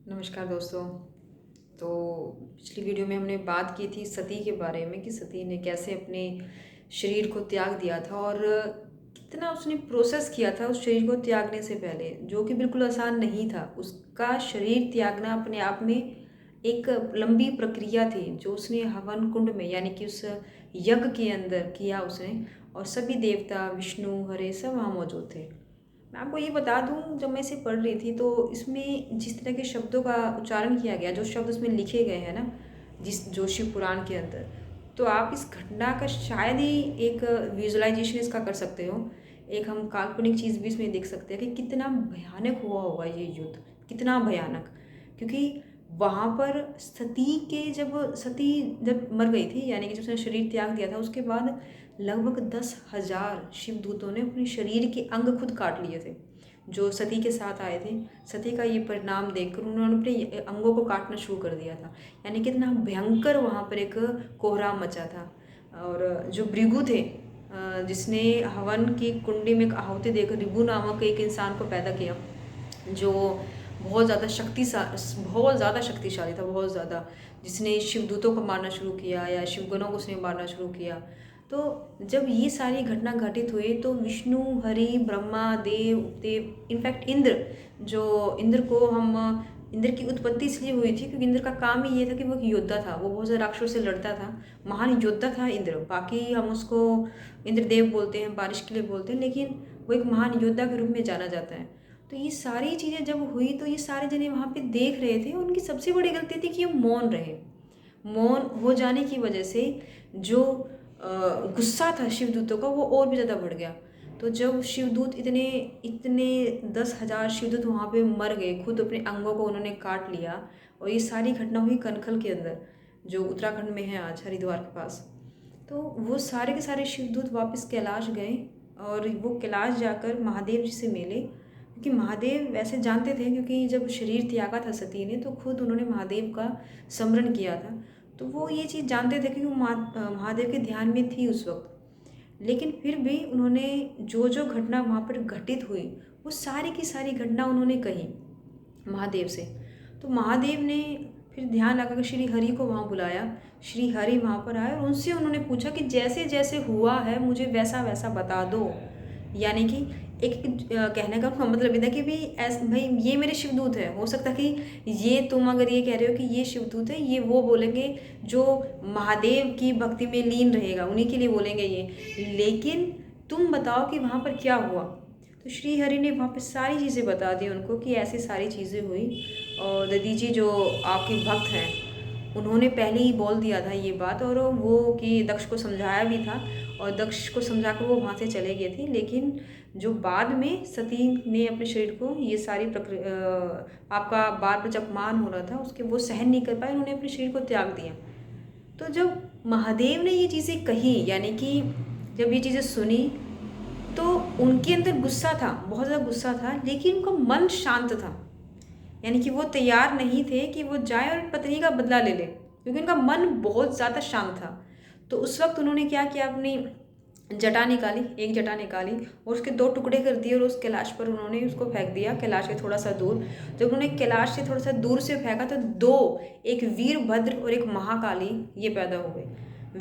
नमस्कार दोस्तों। तो पिछली वीडियो में हमने बात की थी सती के बारे में कि सती ने कैसे अपने शरीर को त्याग दिया था और कितना उसने प्रोसेस किया था उस शरीर को त्यागने से पहले, जो कि बिल्कुल आसान नहीं था। उसका शरीर त्यागना अपने आप में एक लंबी प्रक्रिया थी जो उसने हवन कुंड में यानी कि उस यज्ञ के अंदर किया उसने। और सभी देवता विष्णु हरे सब वहाँ मौजूद थे। मैं आपको ये बता दूं, जब मैं इसे पढ़ रही थी तो इसमें जिस तरह के शब्दों का उच्चारण किया गया, जो शब्द उसमें लिखे गए हैं ना, जिस जो शिव पुराण के अंदर, तो आप इस घटना का शायद ही एक विजुअलाइजेशन इसका कर सकते हो। एक हम काल्पनिक चीज़ भी इसमें देख सकते हैं कि कितना भयानक हुआ होगा ये युद्ध, कितना भयानक। क्योंकि वहाँ पर सती जब मर गई थी, यानी कि जब उसने शरीर त्याग दिया था, उसके बाद लगभग 10,000 शिवदूतों ने अपने शरीर के अंग खुद काट लिए थे जो सती के साथ आए थे। सती का ये परिणाम देखकर उन्होंने अपने अंगों को काटना शुरू कर दिया था। यानी कितना भयंकर वहाँ पर एक कोहराम मचा था। और जो भृगु थे, जिसने हवन की कुंडी में एक आहुति देकर ऋभु नामक एक इंसान को पैदा किया, जो बहुत ज़्यादा शक्तिशाली था, बहुत ज़्यादा, जिसने शिवदूतों को मारना शुरू किया या शिवगणों को उसने मारना शुरू किया। तो जब ये सारी घटना घटित हुई तो विष्णु हरि ब्रह्मा देव उपदेव, इनफैक्ट इंद्र, जो इंद्र की उत्पत्ति इसलिए हुई थी क्योंकि इंद्र का काम ही ये था कि वो एक योद्धा था। वो बहुत सारे राक्षसों से लड़ता था, महान योद्धा था इंद्र। बाकी हम उसको इंद्रदेव बोलते हैं, बारिश के लिए बोलते हैं, लेकिन वो एक महान योद्धा के रूप में जाना जाता है। तो ये सारी चीज़ें जब हुई तो ये सारे जने वहाँ पे देख रहे थे। उनकी सबसे बड़ी गलती थी कि ये मौन रहे। मौन हो जाने की वजह से जो गुस्सा था शिवदूतों का वो और भी ज़्यादा बढ़ गया। तो जब शिवदूत इतने इतने 10,000 शिवदूत वहाँ पे मर गए, खुद अपने अंगों को उन्होंने काट लिया। और ये सारी घटना हुई कनखल के अंदर, जो उत्तराखंड में है आज, हरिद्वार के पास। तो वो सारे के सारे शिवदूत वापस कैलाश गए और वो कैलाश जाकर महादेव जी से मिले। क्योंकि महादेव वैसे जानते थे, क्योंकि जब शरीर त्यागा था सती ने तो खुद उन्होंने महादेव का स्मरण किया था। तो वो ये चीज़ जानते थे कि वो महादेव के ध्यान में थी उस वक्त। लेकिन फिर भी उन्होंने जो जो घटना वहाँ पर घटित हुई वो सारी की सारी घटना उन्होंने कही महादेव से। तो महादेव ने फिर ध्यान लगाकर श्री हरि को वहाँ बुलाया। श्री हरि वहाँ पर आए और उनसे उन्होंने पूछा कि जैसे जैसे हुआ है मुझे वैसा वैसा बता दो। यानी कि एक कहने का मतलब ये था कि भाई ये मेरे शिवदूत है। हो सकता कि ये तुम अगर ये कह रहे हो कि ये शिवदूत है, ये वो बोलेंगे जो महादेव की भक्ति में लीन रहेगा, उन्हीं के लिए बोलेंगे ये, लेकिन तुम बताओ कि वहाँ पर क्या हुआ। तो श्री हरि ने वहाँ पर सारी चीज़ें बता दी उनको कि ऐसी सारी चीज़ें हुई। और दीदी जी जो आपके भक्त हैं, उन्होंने पहले ही बोल दिया था ये बात, और वो कि दक्ष को समझाया भी था और दक्ष को समझाकर वो वहाँ से चले गए थे। लेकिन जो बाद में सती ने अपने शरीर को ये सारी आपका बार पर जब मान हो रहा था उसके, वो सहन नहीं कर पाए, उन्होंने अपने शरीर को त्याग दिया। तो जब महादेव ने ये चीज़ें कही, यानी कि जब ये चीज़ें सुनी, तो उनके अंदर गुस्सा था, बहुत ज़्यादा गुस्सा था, लेकिन उनका मन शांत था। यानी कि वो तैयार नहीं थे कि वो जाए और पत्नी का बदला ले ले, क्योंकि उनका मन बहुत ज़्यादा शांत था। तो उस वक्त उन्होंने क्या किया, अपनी जटा निकाली, एक जटा निकाली और उसके दो टुकड़े कर दिए और उस कैलाश पर उन्होंने उसको फेंक दिया, कैलाश के थोड़ा सा दूर। जब उन्होंने कैलाश से थोड़ा सा दूर से फेंका तो दो, एक वीरभद्र और एक महाकाली, ये पैदा हो गए।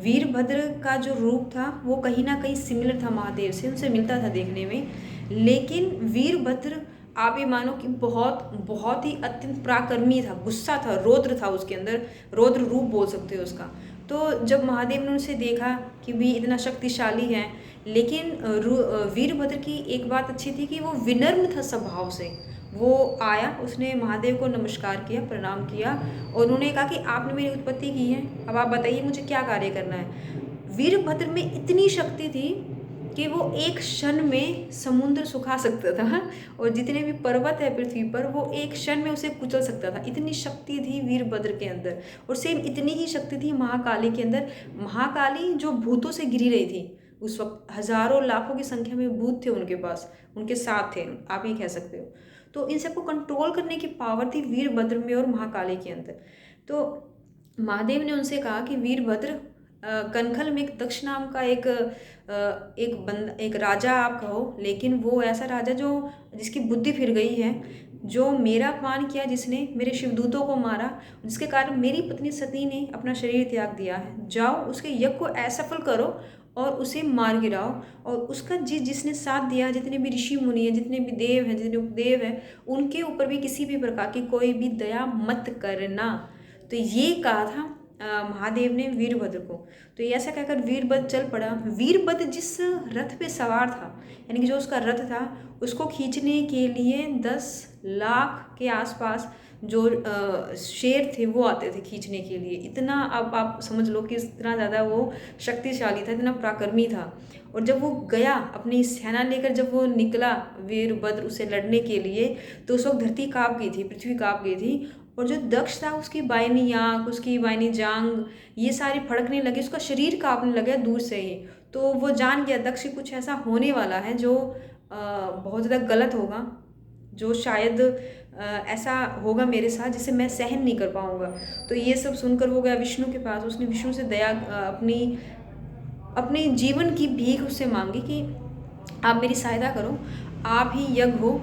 वीरभद्र का जो रूप था वो कहीं ना कहीं सिमिलर था महादेव से, उनसे मिलता था देखने में। लेकिन वीरभद्र, आप ये मानो कि बहुत बहुत ही अत्यंत पराक्रमी था, गुस्सा था, रौद्र था उसके अंदर, रौद्र रूप बोल सकते हो उसका। तो जब महादेव ने उनसे देखा कि भी इतना शक्तिशाली है, लेकिन वीरभद्र की एक बात अच्छी थी कि वो विनम्र था स्वभाव से। वो आया, उसने महादेव को नमस्कार किया, प्रणाम किया और उन्होंने कहा कि आपने मेरी उत्पत्ति की है, अब आप बताइए मुझे क्या कार्य करना है। वीरभद्र में इतनी शक्ति थी कि वो एक क्षण में समुद्र सुखा सकता था और जितने भी पर्वत है पृथ्वी पर वो एक क्षण में उसे कुचल सकता था। इतनी शक्ति थी वीरभद्र के अंदर। और सेम इतनी ही शक्ति थी महाकाली के अंदर। महाकाली जो भूतों से घिरी रही थी उस वक्त, हजारों लाखों की संख्या में भूत थे उनके पास, उनके साथ थे, आप ये कह सकते हो। तो इन सबको कंट्रोल करने की पावर थी वीरभद्र में और महाकाली के अंदर। तो महादेव ने उनसे कहा कि वीरभद्र, कनखल में एक दक्ष नाम का एक राजा आप कहो, लेकिन वो ऐसा राजा जो जिसकी बुद्धि फिर गई है, जो मेरा अपमान किया, जिसने मेरे शिवदूतों को मारा, जिसके कारण मेरी पत्नी सती ने अपना शरीर त्याग दिया है, जाओ उसके यज्ञ को असफल करो और उसे मार गिराओ। और उसका जिसने साथ दिया, जितने भी ऋषि मुनि हैं, जितने भी देव हैं, जितने उपदेव हैं, उनके ऊपर भी किसी भी प्रकार की कोई भी दया मत करना। तो ये कहा था महादेव ने वीरभद्र को। तो ये ऐसा कहकर वीरभद्र चल पड़ा। वीरभद्र जिस रथ पे सवार था, यानी कि जो उसका रथ था, उसको खींचने के लिए 10 लाख के आसपास जो शेर थे वो आते थे खींचने के लिए। इतना, अब आप समझ लो कि इतना ज़्यादा वो शक्तिशाली था, इतना पराक्रमी था। और जब वो गया अपनी सेना लेकर, जब वो निकला वीरभद्र उसे लड़ने के लिए, तो उस वक्त धरती काँप गई थी, पृथ्वी काँप गई थी। और जो दक्ष था, उसकी बाईनी आँख, उसकी बाईनी जांग, ये सारी फड़कने लगी, उसका शरीर काँपने लगा दूर से ही। तो वो जान गया दक्ष कुछ ऐसा होने वाला है जो बहुत ज़्यादा गलत होगा, जो शायद ऐसा होगा मेरे साथ जिसे मैं सहन नहीं कर पाऊँगा। तो ये सब सुनकर वो गया विष्णु के पास। उसने विष्णु से दया अपने जीवन की भीख उससे मांगी कि आप मेरी सहायता करो, आप ही यज्ञ हो,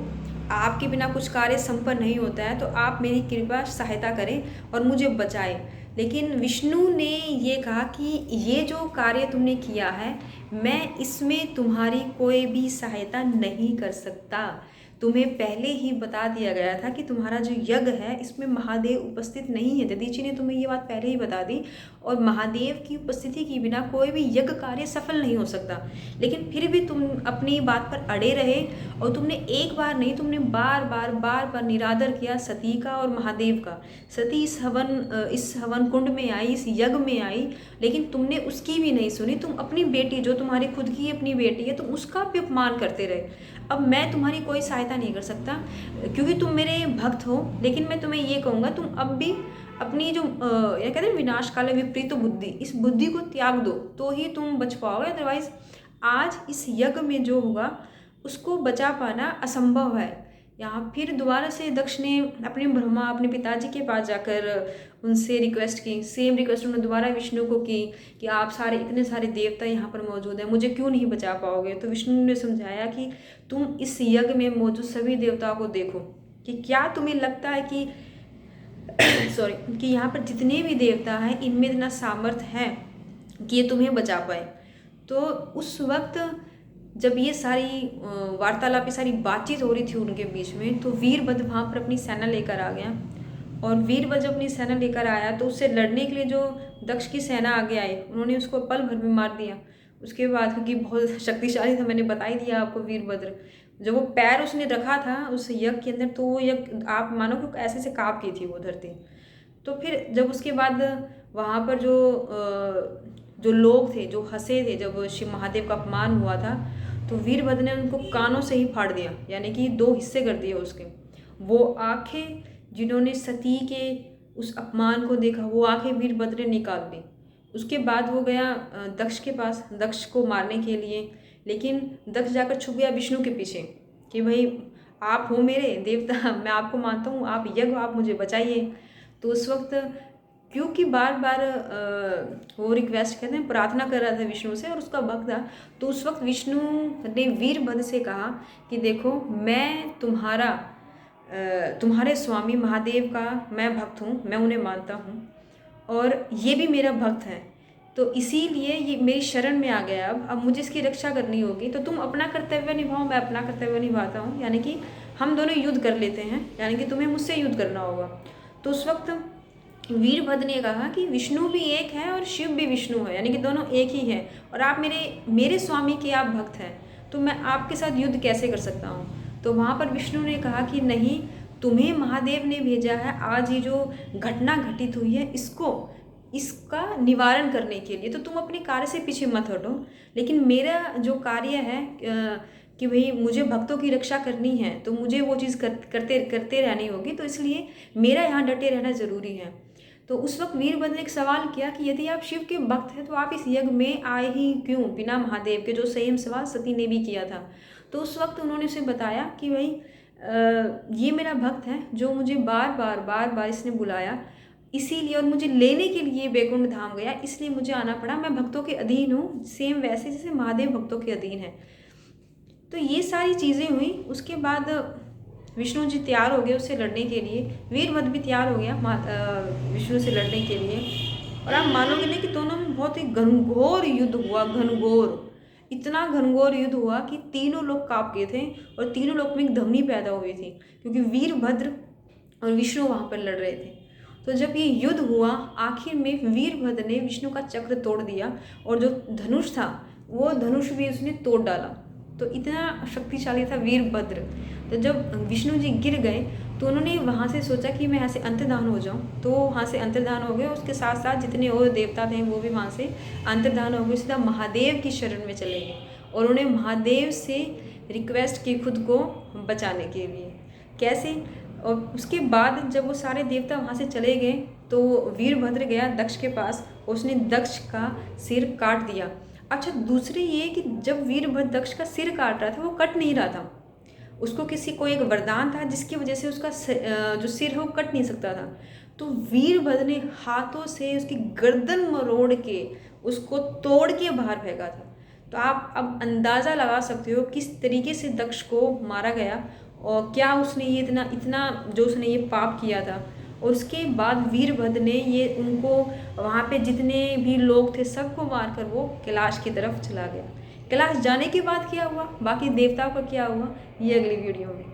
आपके बिना कुछ कार्य संपन्न नहीं होता है, तो आप मेरी कृपा सहायता करें और मुझे बचाएं। लेकिन विष्णु ने ये कहा कि ये जो कार्य तुमने किया है, मैं इसमें तुम्हारी कोई भी सहायता नहीं कर सकता। तुम्हें पहले ही बता दिया गया था कि तुम्हारा जो यज्ञ है इसमें महादेव उपस्थित नहीं है। दधीचि ने तुम्हें ये बात पहले ही बता दी, और महादेव की उपस्थिति के बिना कोई भी यज्ञ कार्य सफल नहीं हो सकता। लेकिन फिर भी तुम अपनी बात पर अड़े रहे, और तुमने एक बार नहीं, तुमने बार बार निरादर किया सती का और महादेव का। सती इस हवन कुंड में आई, इस यज्ञ में आई, लेकिन तुमने उसकी भी नहीं सुनी। तुम अपनी बेटी, जो तुम्हारी खुद की अपनी बेटी है, तुम उसका भी अपमान करते रहे। अब मैं तुम्हारी कोई सहायता नहीं कर सकता क्योंकि तुम मेरे भक्त हो। लेकिन मैं तुम्हें ये कहूँगा, तुम अब भी अपनी जो ये कहते हैं विनाश काल विपरीत बुद्धि, इस बुद्धि को त्याग दो, तो ही तुम बच पाओगे। अदरवाइज आज इस यज्ञ में जो होगा उसको बचा पाना असंभव है। यहाँ फिर दोबारा से दक्ष ने अपने ब्रह्मा, अपने पिताजी के पास जाकर उनसे रिक्वेस्ट की। सेम रिक्वेस्ट उन्होंने दोबारा विष्णु को की कि आप सारे, इतने सारे देवता यहाँ पर मौजूद हैं, मुझे क्यों नहीं बचा पाओगे। तो विष्णु ने समझाया कि तुम इस यज्ञ में मौजूद सभी देवताओं को देखो कि क्या तुम्हें लगता है कि सॉरी, कि यहाँ पर जितने भी देवता हैं इनमें इतना सामर्थ्य है कि ये तुम्हें बचा पाए। तो उस वक्त जब ये सारी वार्तालाप, ये सारी बातचीत हो रही थी उनके बीच में, तो वीरभद्र वहाँ पर अपनी सेना लेकर आ गया। और वीरभद्र जब अपनी सेना लेकर आया तो उससे लड़ने के लिए जो दक्ष की सेना आगे आई, उन्होंने उसको पल भर में मार दिया। उसके बाद, क्योंकि बहुत शक्तिशाली था, मैंने बता ही दिया आपको वीरभद्र, जब वो पैर उसने रखा था उस यज्ञ के अंदर, तो वो यज्ञ आप मानो कि ऐसे से काँप गई थी वो धरती। तो फिर जब उसके बाद वहाँ पर जो लोग थे, जो हंसे थे जब शिव महादेव का अपमान हुआ था, तो वीरभद्र ने उनको कानों से ही फाड़ दिया, यानी कि 2 हिस्से कर दिए उसके। वो आंखें जिन्होंने सती के उस अपमान को देखा, वो आंखें वीरभद्र ने निकाल दी। उसके बाद वो गया दक्ष के पास, दक्ष को मारने के लिए। लेकिन दक्ष जाकर छुप गया विष्णु के पीछे कि भाई आप हो मेरे देवता, मैं आपको मानता हूँ, आप यज्ञ, आप मुझे बचाइए। तो उस वक्त क्योंकि बार बार वो रिक्वेस्ट कहते हैं, प्रार्थना कर रहा था विष्णु से और उसका भक्त था, तो उस वक्त विष्णु ने वीरभद्र से कहा कि देखो, मैं तुम्हारे स्वामी महादेव का मैं भक्त हूँ, मैं उन्हें मानता हूँ और ये भी मेरा भक्त है, तो इसीलिए ये मेरी शरण में आ गया। अब मुझे इसकी रक्षा करनी होगी, तो तुम अपना कर्तव्य निभाओ, मैं अपना कर्तव्य निभाता हूँ, यानी कि हम दोनों युद्ध कर लेते हैं, यानी कि तुम्हें मुझसे युद्ध करना होगा। तो उस वक्त वीरभद्र ने कहा कि विष्णु भी एक है और शिव भी विष्णु है, यानी कि दोनों एक ही हैं, और आप मेरे स्वामी के आप भक्त हैं, तो मैं आपके साथ युद्ध कैसे कर सकता हूँ। तो वहाँ पर विष्णु ने कहा कि नहीं, तुम्हें महादेव ने भेजा है आज ये जो घटना घटित हुई है इसका निवारण करने के लिए, तो तुम अपने कार्य से पीछे मत हटो। लेकिन मेरा जो कार्य है कि भाई मुझे भक्तों की रक्षा करनी है, तो मुझे वो चीज़ करते रहनी होगी, तो इसलिए मेरा यहाँ डटे रहना ज़रूरी है। तो उस वक्त वीरभद्र ने एक सवाल किया कि यदि आप शिव के भक्त हैं तो आप इस यज्ञ में आए ही क्यों बिना महादेव के, जो सेम सवाल सती ने भी किया था। तो उस वक्त उन्होंने उसे बताया कि भाई ये मेरा भक्त है जो मुझे बार बार इसने बुलाया, इसीलिए, और मुझे लेने के लिए बैकुंठ धाम गया, इसलिए मुझे आना पड़ा। मैं भक्तों के अधीन हूँ, सेम वैसे जैसे महादेव भक्तों के अधीन है। तो ये सारी चीज़ें हुई। उसके बाद विष्णु जी तैयार हो गए उससे लड़ने के लिए, वीरभद्र भी तैयार हो गया विष्णु से लड़ने के लिए। और आप मानोगे नहीं कि दोनों में बहुत ही घनघोर युद्ध हुआ, घनघोर, इतना घनघोर युद्ध हुआ कि तीनों लोग कांप गए थे और तीनों लोग में एक धमनी पैदा हुई थी, क्योंकि वीरभद्र और विष्णु वहाँ पर लड़ रहे थे। तो जब ये युद्ध हुआ, आखिर में वीरभद्र ने विष्णु का चक्र तोड़ दिया और जो धनुष था वो धनुष भी उसने तोड़ डाला। तो इतना शक्तिशाली था वीरभद्र। तो जब विष्णु जी गिर गए तो उन्होंने वहाँ से सोचा कि मैं यहाँ से अंतर्धान हो जाऊँ, तो वहाँ से अंतर्धान हो गए। उसके साथ साथ जितने और देवता थे वो भी वहाँ से अंतर्धान हो गए, सीधा महादेव की शरण में चले गए और उन्हें महादेव से रिक्वेस्ट की खुद को बचाने के लिए। कैसे? और उसके बाद जब वो सारे देवता वहाँ से चले गए तो वीरभद्र गया दक्ष के पास, उसने दक्ष का सिर काट दिया। अच्छा, दूसरी ये कि जब वीरभद्र दक्ष का सिर काट रहा था वो कट नहीं रहा था, उसको किसी को एक वरदान था जिसकी वजह से उसका जो सिर है वो कट नहीं सकता था। तो वीरभद्र ने हाथों से उसकी गर्दन मरोड़ के उसको तोड़ के बाहर फेंका था। तो आप अब अंदाज़ा लगा सकते हो किस तरीके से दक्ष को मारा गया और क्या उसने ये इतना इतना जो उसने ये पाप किया था। और उसके बाद वीरभद्र ने ये उनको वहाँ पे जितने भी लोग थे सबको मारकर वो कैलाश की तरफ चला गया। कैलाश जाने के बाद क्या हुआ, बाकी देवताओं का क्या हुआ, ये अगली वीडियो में।